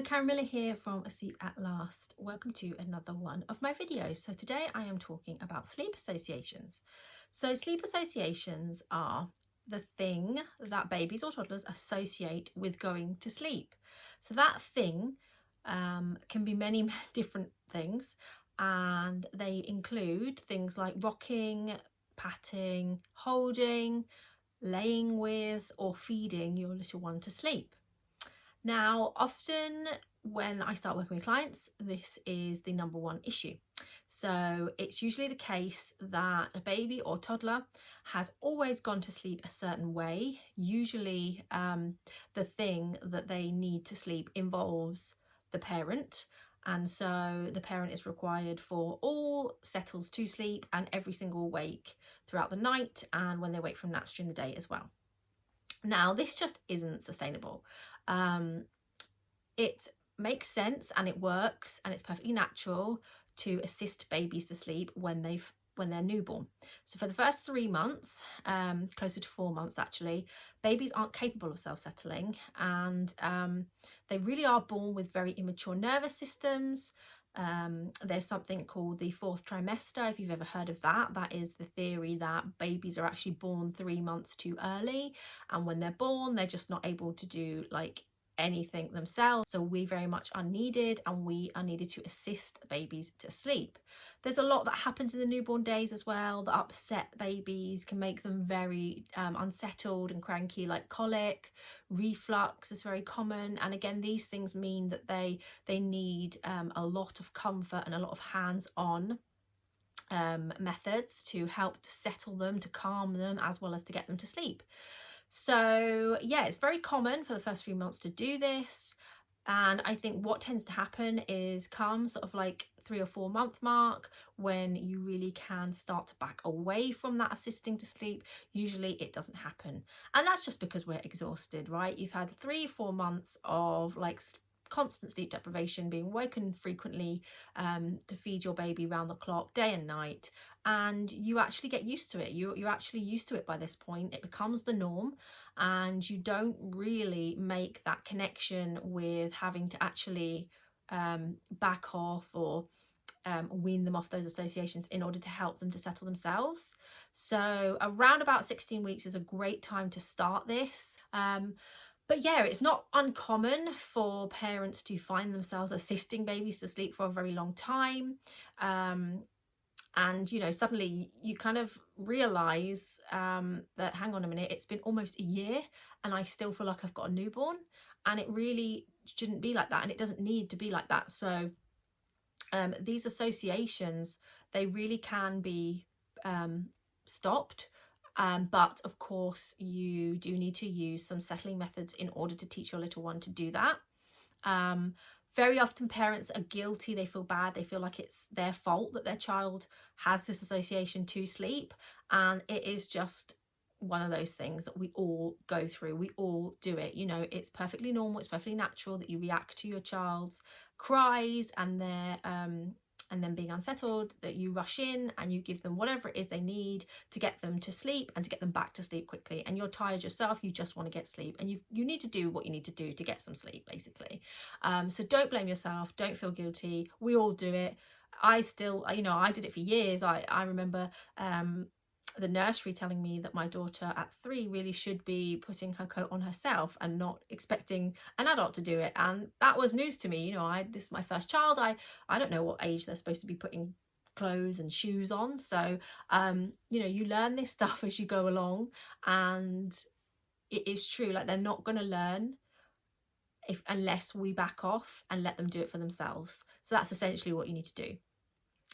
Karen Miller here from Asleep at Last. Welcome to another one of my videos. So today I am talking about sleep associations. So sleep associations are the thing that babies or toddlers associate with going to sleep. So that thing can be many different things, and they include things like rocking, patting, holding, laying with, or feeding your little one to sleep. Now, often when I start working with clients, this is the number one issue. So it's usually the case that a baby or toddler has always gone to sleep a certain way. Usually the thing that they need to sleep involves the parent. And so the parent is required for all settles to sleep and every single wake throughout the night and when they wake from naps during the day as well. Now, this just isn't sustainable. It makes sense and it works and it's perfectly natural to assist babies to sleep when they're newborn. So for the first 3 months, closer to 4 months actually, babies aren't capable of self-settling, and they really are born with very immature nervous systems. There's something called the fourth trimester, if you've ever heard of that. That is the theory that babies are actually born 3 months too early, and when they're born they're just not able to do like anything themselves. So we very much are needed, and we are needed to assist babies to sleep. There's a lot that happens in the newborn days as well that upset babies, can make them very unsettled and cranky, like colic, reflux is very common. And again, these things mean that they need a lot of comfort and a lot of hands-on methods to help to settle them, to calm them, as well as to get them to sleep. So yeah, it's very common for the first 3 months to do this. And I think what tends to happen is come sort of like 3 or 4 month mark, when you really can start to back away from that assisting to sleep. Usually it doesn't happen. And that's just because we're exhausted, right? You've had 3-4 months of like constant sleep deprivation, being woken frequently to feed your baby round the clock, day and night, and you actually get used to it. You're actually used to it by this point. It becomes the norm, and you don't really make that connection with having to actually back off or wean them off those associations in order to help them to settle themselves. So around about 16 weeks is a great time to start this. But yeah, it's not uncommon for parents to find themselves assisting babies to sleep for a very long time. And, you know, suddenly you kind of realise that, hang on a minute, it's been almost a year and I still feel like I've got a newborn. And it really shouldn't be like that. And it doesn't need to be like that. So these associations, they really can be stopped. But of course you do need to use some settling methods in order to teach your little one to do that. Very often parents are guilty, they feel bad, they feel like it's their fault that their child has this association to sleep, and it is just one of those things that we all go through. We all do it, you know. It's perfectly normal, it's perfectly natural that you react to your child's cries and their and then being unsettled, that you rush in and you give them whatever it is they need to get them to sleep and to get them back to sleep quickly. And you're tired yourself, you just want to get sleep, and you need to do what you need to do to get some sleep, basically. So don't blame yourself, don't feel guilty. We all do it. I still, you know, I did it for years. I remember the nursery telling me that my daughter at 3 really should be putting her coat on herself and not expecting an adult to do it. And that was news to me. You know, this is my first child. I don't know what age they're supposed to be putting clothes and shoes on. So you know, you learn this stuff as you go along, and it is true, like they're not going to learn unless we back off and let them do it for themselves. So that's essentially what you need to do.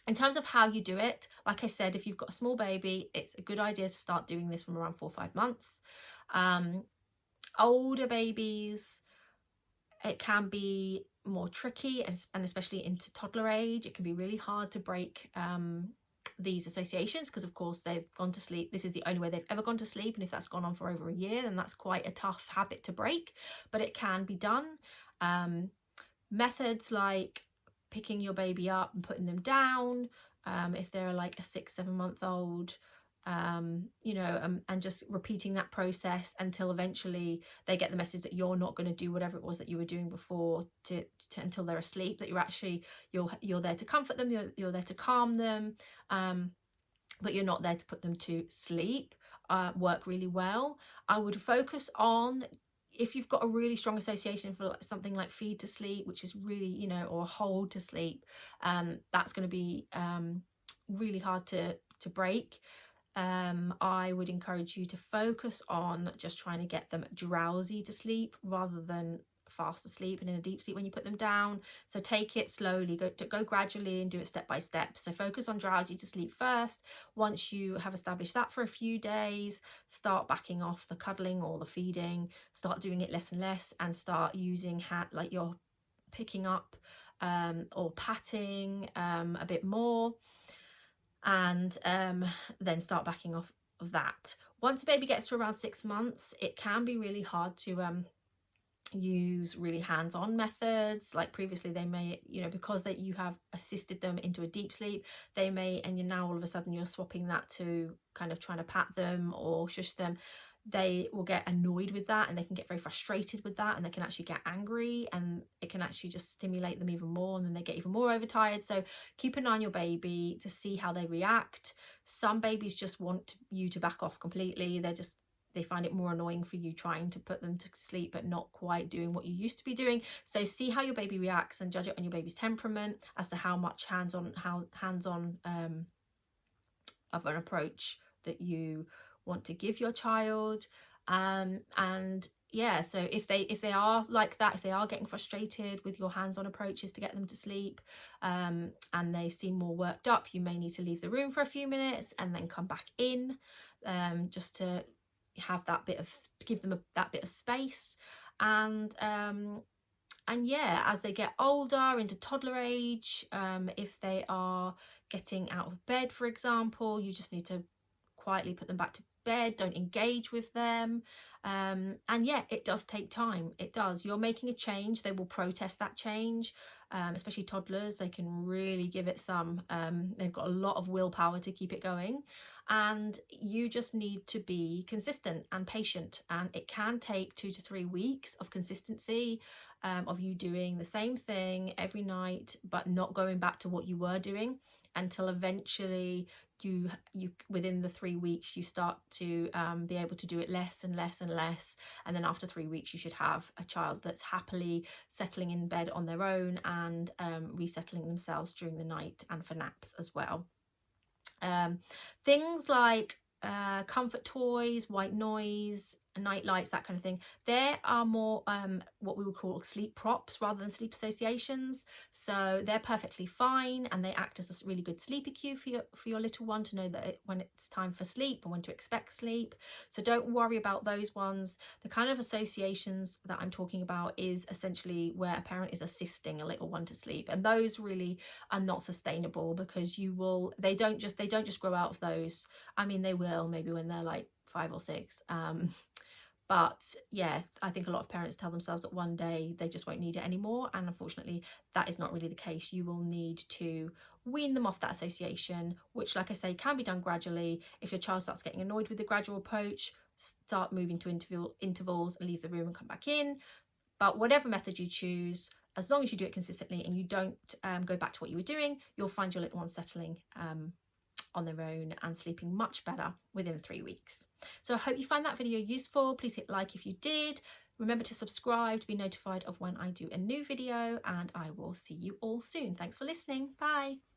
In terms of how you do it, like I said, if you've got a small baby, it's a good idea to start doing this from around 4 or 5 months. Older babies, it can be more tricky, and especially into toddler age, it can be really hard to break these associations, because of course they've gone to sleep. This is the only way they've ever gone to sleep, and if that's gone on for over a year, then that's quite a tough habit to break, but it can be done. Methods like picking your baby up and putting them down, if they're like a 6-7 month old, you know, and just repeating that process until eventually they get the message that you're not going to do whatever it was that you were doing before until they're asleep, that you're actually, you're there to comfort them, you're there to calm them, but you're not there to put them to sleep. Work really well. I would focus on, if you've got a really strong association for something like feed to sleep, which is really, you know, or hold to sleep, that's going to be really hard to break. I would encourage you to focus on just trying to get them drowsy to sleep rather than fast asleep and in a deep sleep when you put them down. So take it slowly, go gradually and do it step by step. So focus on drowsy to sleep first. Once you have established that for a few days, start backing off the cuddling or the feeding, start doing it less and less, and start using like you're picking up or patting a bit more, and then start backing off of that. Once a baby gets to around 6 months, it can be really hard to use really hands-on methods. Like previously they may, you know, because that you have assisted them into a deep sleep, they may, and you're now all of a sudden you're swapping that to kind of trying to pat them or shush them, they will get annoyed with that, and they can get very frustrated with that, and they can actually get angry, and it can actually just stimulate them even more, and then they get even more overtired. So keep an eye on your baby to see how they react. Some babies just want you to back off completely. They find it more annoying for you trying to put them to sleep but not quite doing what you used to be doing. So see how your baby reacts and judge it on your baby's temperament as to how much hands-on of an approach that you want to give your child. And yeah, so if they are like that, if they are getting frustrated with your hands-on approaches to get them to sleep, and they seem more worked up, you may need to leave the room for a few minutes and then come back in, just to have that bit of, give them that bit of space. And yeah, as they get older into toddler age, if they are getting out of bed, for example, you just need to quietly put them back to bed. Don't engage with them. And yeah, it does take time. It does. You're making a change. They will protest that change, especially toddlers. They can really give it some, they've got a lot of willpower to keep it going. And you just need to be consistent and patient. And it can take 2 to 3 weeks of consistency, of you doing the same thing every night, but not going back to what you were doing, until eventually you within the 3 weeks you start to be able to do it less and less and less, and then after 3 weeks you should have a child that's happily settling in bed on their own and resettling themselves during the night and for naps as well. Things like comfort toys, white noise, night lights, that kind of thing, there are more what we would call sleep props rather than sleep associations. So they're perfectly fine, and they act as a really good sleepy cue for your little one to know that when it's time for sleep and when to expect sleep. So don't worry about those ones. The kind of associations that I'm talking about is essentially where a parent is assisting a little one to sleep, and those really are not sustainable, because they don't just grow out of those. I mean, they will maybe when they're like 5 or 6, but yeah, I think a lot of parents tell themselves that one day they just won't need it anymore, and unfortunately that is not really the case. You will need to wean them off that association, which, like I say, can be done gradually. If your child starts getting annoyed with the gradual approach, start moving to intervals and leave the room and come back in. But whatever method you choose, as long as you do it consistently and you don't go back to what you were doing, you'll find your little one settling on their own and sleeping much better within 3 weeks. So I hope you found that video useful. Please hit like if you did. Remember to subscribe to be notified of when I do a new video, and I will see you all soon. Thanks for listening. Bye.